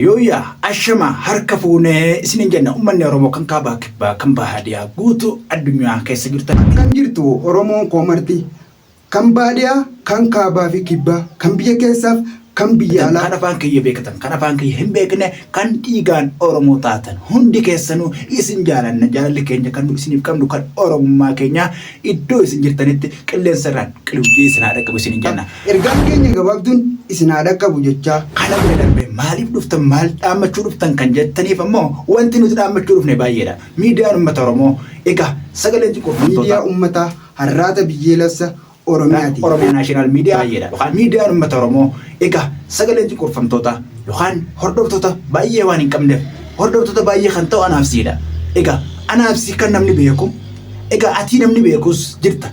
Yooyaa ashama harka fuunee isinin jenna ummanni Oromoo kan kaabaa kibbaa kan baadiyyaa guutuu addunyaa keessa jirtan kan jirtu Oromoon koomarti kan baadiyyaa kan kaabaa fi kibbaa kan biyya keessaaf kan biyya alaa kan afaan kiyya beekatan kan afaan kiyya hin beekne kan dhiigaan Oromoo taatan hundi keessanuu isin jaalanna jaalalli keenya kan isiniif qabnu kan Oromummaa keenya iddoo isin jirtanitti qilleensarraan qilubjii isin haa dhaqqabu isinin jenna. Ergaan keenya gabaabduun isin haa dhaqqabu jechaa kana bira darbee maaliif dhuftan maal dhaammachuu dhuftan kan jettaniif ammoo wanti nuti dhaammachuu dhufne baay'eedha. Miidiyaan uummata Oromoo egaa sagaleen qophii miidiyaa uummataa har'aata biyyeessa Oromiyaati. Oromiyaa Naashinaal Miidiyaa baay'eedha. Yookaan miidiyaan uummata Oromoo egaa sagaleen qorfamtoota yookaan hordoftoota baay'ee waan hin qabneef hordoftoota baay'ee kan ta'u anaafsiidha. Egaa anaafsi kan namni beeku egaa ati namni beekus jirta.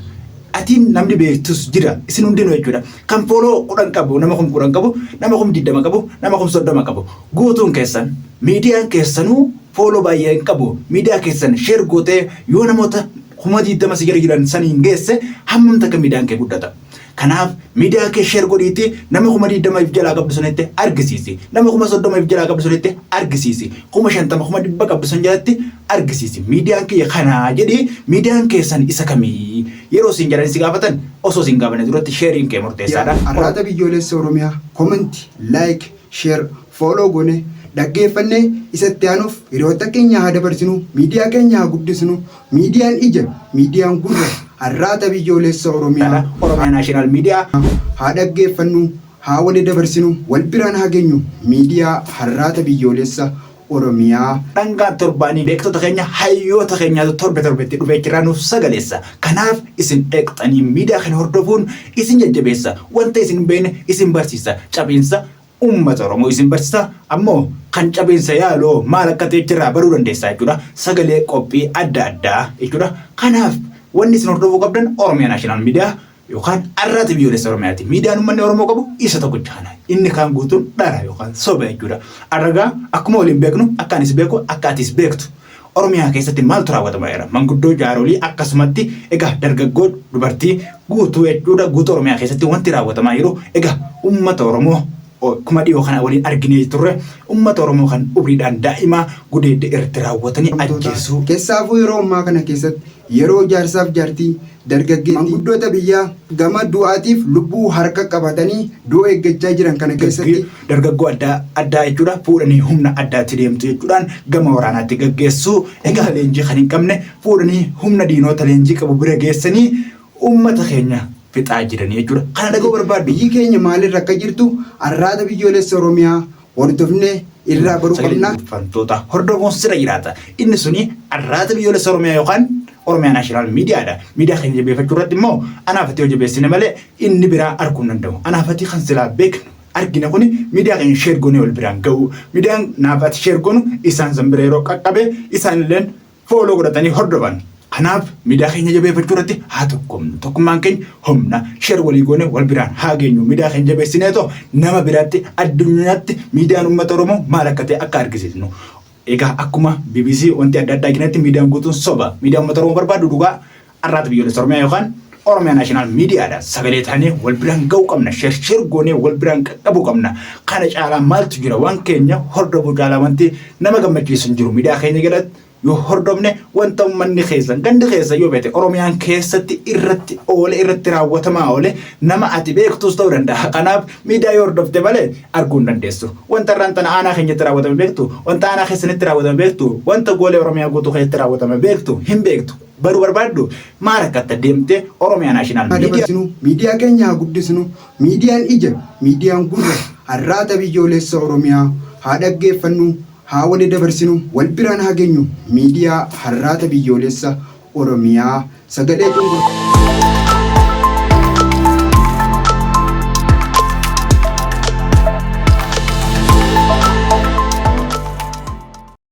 Atiin namni beektus jira isin hundinuu jechuudha. Kan fooloo 10 qabu nama 10 qabu nama 20 qabu nama 30 qabu guutuun keessan miidiyaan keessanuu fooloo baay'ee hin qabu. Miidiyaa keessan sheer gootee yoo namoota 20 sigara jiran saniin geesse hammam takka miidiyaan kee guddata. Kanaaf miidiyaa kee sheer godhiitti nama 20 jalaa qabdu sanitti argisiisi. Nama 30 jalaa qabdu sanitti argisiisi. 50 100 qabdu san jalatti argisiisi. Miidiyaan kee kanaa jedhi miidiyaan keessan isa kamii yeroo isin jedhan si gaafatan osoo isin gaafanne duratti sheeriin kee murteessaadha. Har'aata biyyoolessa Oromiyaa koomenti laayik sheer fooloo goone dhaggeeffannee isatti aanuuf hiriyoota keenya haa dabarsinu miidiyaa keenya haa guddisnu miidiyaan ija miidiyaan gurra har'aata biyyoolessa Oromiyaa Oromiyaa Naashinaal Miidiyaa haa dhaggeeffannu haa wali dabarsinu wal biraan haa geenyu miidiyaa har'aata biyyoolessa Oromiyaa dhangaan torbaanii beektota keenya hayyoota keenyaatu torbetti dhufee jira nuuf sagaleessa. Kanaaf isin dheeqxanii miidiyaa kana hordofuun isin jajjabeessa. Wanta isin beekne isin barsiisa. Cabiinsa uummata Oromoo isin barsiisa. Ammoo kan cabiinsa yaaloo maal akka ta'e jira baruu dandeessaa jechuudha. Sagalee qophii adda addaa jechuudha. Kanaaf wanni isin hordofuu qabdan Oromiyaa Naashinaal Miidiyaa yookaan har'aata biyyoolessa Oromiyaati. Miidiyaan uummanni Oromoo qabu isa tokkicha kana. Inni kaan guutuun dhara yookaan soba jechuudha. Arragaa akkuma waliin beeknu akka anis beeku akka atis beektu. Oromiyaa keessatti maaltu raawwatamaa jira? Manguddoo jaarolii akkasumatti egaa dargaggoo dubartii guutuu jechuudha. Guutuu Oromiyaa keessatti wanti raawwatamaa jiru egaa uummata Oromoo kuma dhiyoo kana waliin arginee turre uummata Oromoo kan umriidhaan daa'imaa gudeedde irratti raawwatanii ajjeesuu. Keessaafuu yeroo ammaa kana keessatti yeroo jaarsaaf jaartii dargaggeetti manguddoota biyyaa gama du'aatiif lubbuu harka qabatanii du'a eeggachaa jiran kana keessatti dargaggoo addaa jechuudha fuudhanii humna addaatti deemtu jechuudhaan gama waraanaatti gaggeessuu egaa leenjii kan hin qabne fuudhanii humna diinota leenjii qabu bira geessanii uummata keenya fixaa jiranii jechuudha. Kana dhagoo barbaadu biyyi keenya maalirra akka jirtu har'aata biyyoolessa Oromiyaa hordofnee irraa baruu qabna. Fantoota hordofuun sira jiraata. Inni suni har'aata biyyoolessa Oromiyaa yookaan Oromiyaa Naashinaal Miidiyaadha. Miidiyaa keenya jabeeffachuu irratti immoo anaafatti yoo jabeessine malee inni biraa arguu hin danda'u. Anaafatti kan silaa beeknu argina kuni miidiyaa keenya sheer goonee wal biraan ga'u. Miidiyaan naafatti sheer goonu isaan sanbira yeroo qaqqabe isaan illeen fooloo godhatanii hordofan. Kanaaf miidiyaa keenya jabeeffachuu irratti haa tokkumnu. Tokkummaan keenya humna sheer walii goonee wal biraan haa geenyu. Miidiyaa keenya jabeessineetoo nama biraatti addunyaatti miidiyaan uummata Oromoo maal akka ta'e akka argisiisnu. Egaa akkuma BBC wanti adda addaa ginatti miidiyaan guutuun soba. Miidiyaan uummata Oromoo barbaadu dhugaa har'aata biyyoolessa Oromiyaa yookaan Oromiyaa Naashinaal Miidiyaadha. Sagalee taanee wal biraan ga'uu qabna. Sheer goonee wal biraan qaqqabuu qabna. Kana caalaa maaltu jira waan keenya hordofuu caalaa wanti nama gammachiisu hin jiru. Miidiyaa keenya jalatti yoo hordofne wanta uummanni keessan gandi keessa yoo beekte Oromiyaan keessatti irratti raawwatamaa oole nama ati beektus ta'uu danda'a. Kanaaf miidiyaa yoo hordofte malee arguu hin dandeessu. Wanta irraan tana aanaa keenyatti raawwatame beektu, wanta aanaa keessanitti raawwatame beektu, wanta goolee Oromiyaa guutuu keessatti raawwatame beektu hin beektu. Baruu barbaaddu maal akka deemte Oromiyaa Naashinaal Miidiyaa. Miidiyaa keenya haa guddisnu. Miidiyaan ija, miidiyaan gurra har'aata biyyoolessa Oromiyaa haa dhaggeeffannu. haa wali dabarsinu wal biraan haa geenyu miidiyaa har'aata biyyoolessa Oromiyaa sagalee